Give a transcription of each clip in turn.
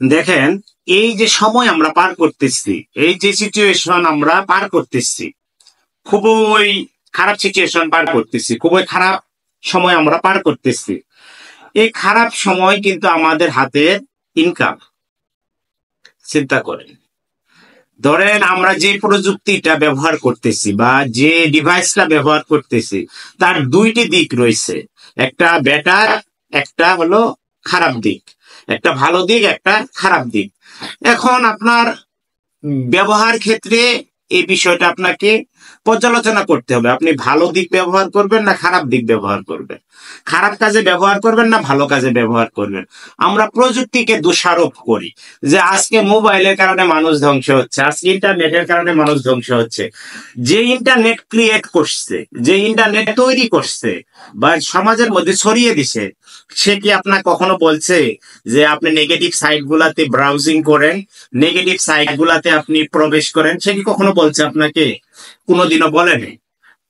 দেখেন, এই যে সময় আমরা পার করতেছি, এই যে সিচুয়েশন আমরা পার করতেছি, খুবই খারাপ সিচুয়েশন পার করতেছি, খুবই খারাপ সময় আমরা পার করতেছি। এই খারাপ সময় কিন্তু আমাদের হাতের ইনকাম। চিন্তা করেন, ধরেন আমরা যে প্রযুক্তিটা ব্যবহার করতেছি বা যে ডিভাইসটা ব্যবহার করতেছি, তার দুইটি দিক রয়েছে। একটা বেটার, একটা হলো খারাপ দিক। একটা ভালো দিক, একটা খারাপ দিক। এখন আপনার ব্যবহার ক্ষেত্রে এই বিষয়টা আপনাকে পর্যালোচনা করতে হবে। আপনি ভালো দিক ব্যবহার করবেন না খারাপ দিক ব্যবহার করবেন, খারাপ কাজে ব্যবহার করবেন না ভালো কাজে ব্যবহার করবেন। আমরা প্রযুক্তিকে দোষারোপ করি যে আজকে মোবাইলের কারণে মানুষ ধ্বংস হচ্ছে, আজকে ইন্টারনেটের কারণে মানুষ ধ্বংস হচ্ছে। যে ইন্টারনেট ক্রিয়েট করছে, যে ইন্টারনেট তৈরি করছে বা সমাজের মধ্যে ছড়িয়ে দিছে, সে কি আপনার কখনো বলছে যে আপনি নেগেটিভ সাইট গুলাতে ব্রাউজিং করেন, নেগেটিভ সাইট গুলাতে আপনি প্রবেশ করেন? সে কি কখনো বলছে আপনাকে? কোনোদিনও বলেনি।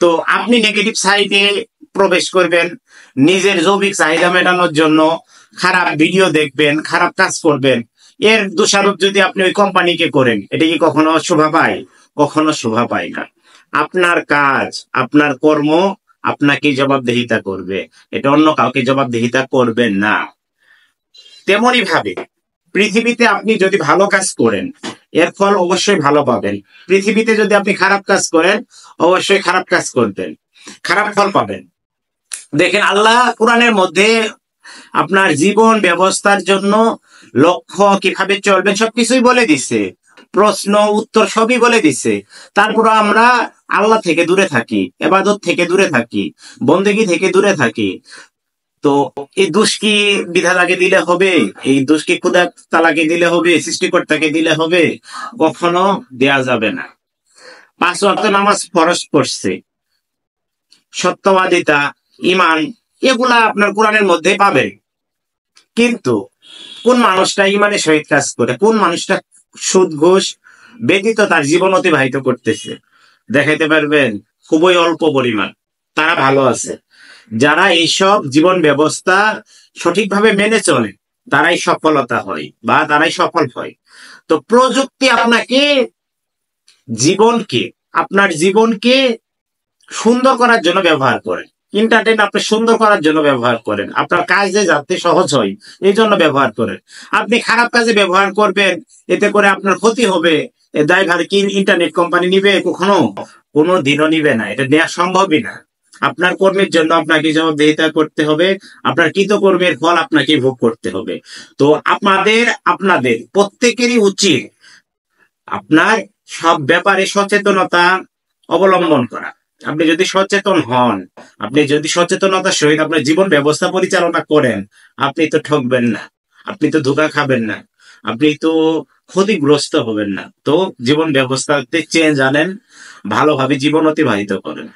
তো আপনি নেগেটিভ সাইটে প্রবেশ করবেন, নিজের জৈবিক চাহিদা মেটানোর জন্য খারাপ ভিডিও দেখবেন, খারাপ কাজ করবেন। এর দোষারোপ যদি আপনি ওই কোম্পানিকে করেন, এটা কি কখনো শোভা পায়? কখনো শোভা পায় না। আপনার কাজ, আপনার কর্ম আপনাকে জবাবদিহিতা করবে, এটা অন্য কাউকে জবাবদিহিতা করবেন না। তেমনি ভাবে পৃথিবীতে আপনি যদি ভালো কাজ করেন, এর ফল অবশ্যই ভালো পাবেন। পৃথিবীতে যদি আপনি খারাপ কাজ করেন, অবশ্যই খারাপ কাজ করবেন, খারাপ ফল পাবেন। দেখেন, আল্লাহ কোরআনের মধ্যে আপনার জীবন ব্যবস্থার জন্য লক্ষ্য, কিভাবে চলবেন সবকিছুই বলে দিছে, প্রশ্ন উত্তর সবই বলে দিছে। তারপর আমরা আল্লাহ থেকে দূরে থাকি, ইবাদত থেকে দূরে থাকি, বন্দেগী থেকে দূরে থাকি। তো এই দোষ কি বিধাতাকে দিলে হবে? এই দোষ কি খোদা তালাকে দিলে হবে? সৃষ্টিকর্তাকে দিলে হবে? কখনো দেয়া যাবে না। 5 ওয়াক্ত নামাজ ফরজ করছে, সত্যবাদিতা, ইমান, এগুলা আপনার কোরআনের মধ্যে পাবেন। কিন্তু কোন মানুষটা ইমানের সহিত কাজ করে, কোন মানুষটা সুদ ঘুষ ব্যতীত তার জীবন অতিবাহিত করতেছে, দেখাইতে পারবেন? খুবই অল্প পরিমাণ। তারা ভালো আছে। যারা এইসব জীবন ব্যবস্থা সঠিকভাবে মেনে চলে, তারাই সফলতা হয় বা তারাই সফল হয়। তো প্রযুক্তি আপনাকে জীবনকে, আপনার জীবনকে সুন্দর করার জন্য ব্যবহার করেন। ইন্টারনেট আপনি সুন্দর করার জন্য ব্যবহার করেন, আপনার কাজে যাতে সহজ হয় এই জন্য ব্যবহার করেন। আপনি খারাপ কাজে ব্যবহার করবেন, এতে করে আপনার ক্ষতি হবে, এ দায়ভার কি ইন্টারনেট কোম্পানি নিবে? কখনো কোনো দিনও নিবে না, এটা নেওয়া সম্ভবই না। আপনার কর্মের জন্য আপনাকে জবাবদিহিতা করতে হবে, আপনার কৃতকর্মের ফল আপনাকে ভোগ করতে হবে। তো আপনাদের প্রত্যেকেরই উচিত আপনার সব ব্যাপারে সচেতনতা অবলম্বন করা। আপনি যদি সচেতন হন, আপনি যদি সচেতনতার সহিত আপনার জীবন ব্যবস্থা পরিচালনা করেন, আপনি তো ঠকবেন না, আপনি তো ধোঁকা খাবেন না, আপনি তো ক্ষতিগ্রস্ত হবেন না। তো জীবন ব্যবস্থাতে চেঞ্জ আনেন, ভালোভাবে জীবন অতিবাহিত করেন।